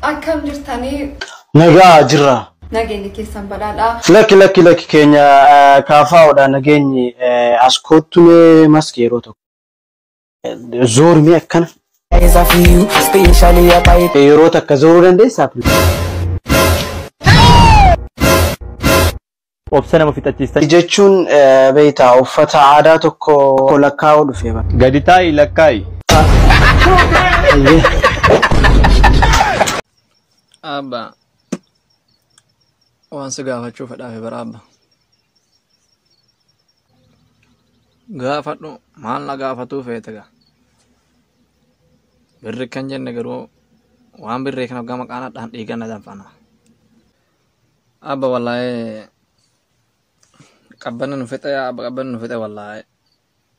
Akkam jirtanii? Nagaa jirra. Nageenyi keessan badhaadha. Lakki keenya kaafaa'uudha nageenyi as kottulee maski yeroo tokko. Zoormii akkana. Yeroo takka zooruu dandeessaa? Obsa nama fixachiistan jechuun beektaa uffata aadaa tokko lakkaa'uu dhufee bara. gadi taa'i lakkaa'i. Abba waan si gaafachuu fedhaafe bara abba. Gaafadhu maal na gaafatuu feete gaa. Birri kan jenne garuu waan birree kana gama qaanadhaan dhiiganna danfana. Abba wallahi qabbanni nu fixe yaa abba qabbanni nu fixe wallahi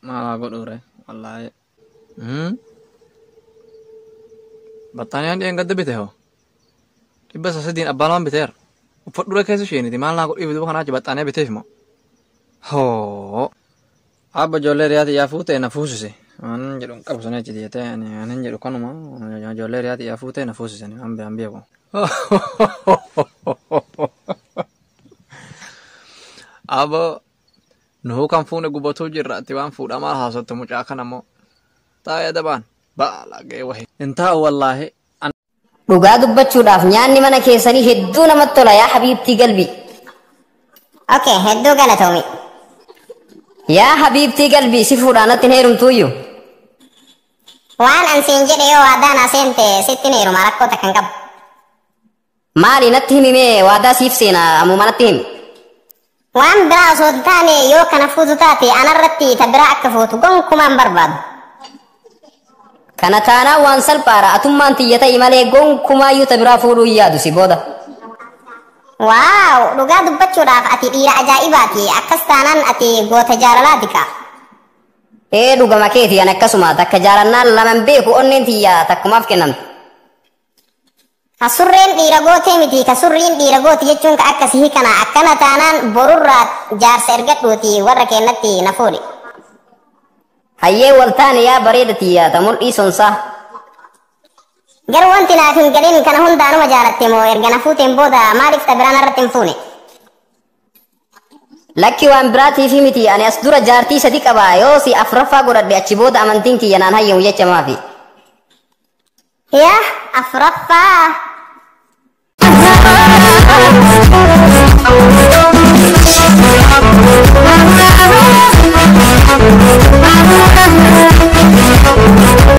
maal godhuure wallahi. Battaaniyaan dhiyan gadda bite hoo. Dhibba sasadiin abbaan waan biteera. Uffadhuura keessa isheeniti maal naa godhiif duuba kanaachi baxxaanee biteef moo. Hoo. Abba ijoollee riyaati yaa fuutee na fuusise. Waan jedhu qabu sana achi dhiyeetee ani jedhu kanuma ijoollee riyaati yaa fuutee na fuusisani waan beeku. Abba nuhu kan fuune gubatuu jirra ati waan fuudha maal haasottu mucaa kana moo. Taa'ee dabaan baala ga'ee wahii. Intaa wallaahi. Dhugaa dubbachuudhaaf nyaanni mana keessanii hedduu namatti tola yaa habiibtii galbii. Okay, hedduu galatoomi. Yaa habiibtii galbii si fuudhaan natti hin heerumtuuyyu. Waan ansiin jedhe yoo waadaan aseente sitti hin heeruma rakkoo takka hin qabu. Maali natti himimee waadaa siif seena ammuma natti himi. Waan biraa osoo hin taane yoo kana fuutu taate anarratti ta biraa akka fuutu gonkumaan barbaadu. Kana taanaa waan salphaadha atummaan tiyya ta'i malee gonkumaayyuu ta biraa fuudhuu hin yaadu si booda. Waaw dhugaa dubbachuudhaaf ati dhiira ajaa'ibaati akkas taanaan ati goota jaalalaati kaa. Dhugama keeti ani akkasuma takka jaalannaan laman beeku onneen tiyya takkumaaf kennamtu. Kasurreen dhiira gootee miti kasurriin dhiira gooti jechuun ka akkasii kana akkana taanaan borurraa jaarsa ergadhuuti warra kennatti na fuudhi. Hayyee waltaane yaa bareeda tiyya ta mul'ii sonsaa. Garuu wanti naaf hin galin kana hundaanuma jaalatte moo erga na fuuteen booda maaliif ta biraan irratti hin fuune? Lakki waan biraatiifi miti ani as dura jaartii sadi qabaa yoo si afuraffaa godhadhe achi booda amantiin kiyya naan hayyamu jecha maafi. Yaa afuraffaa.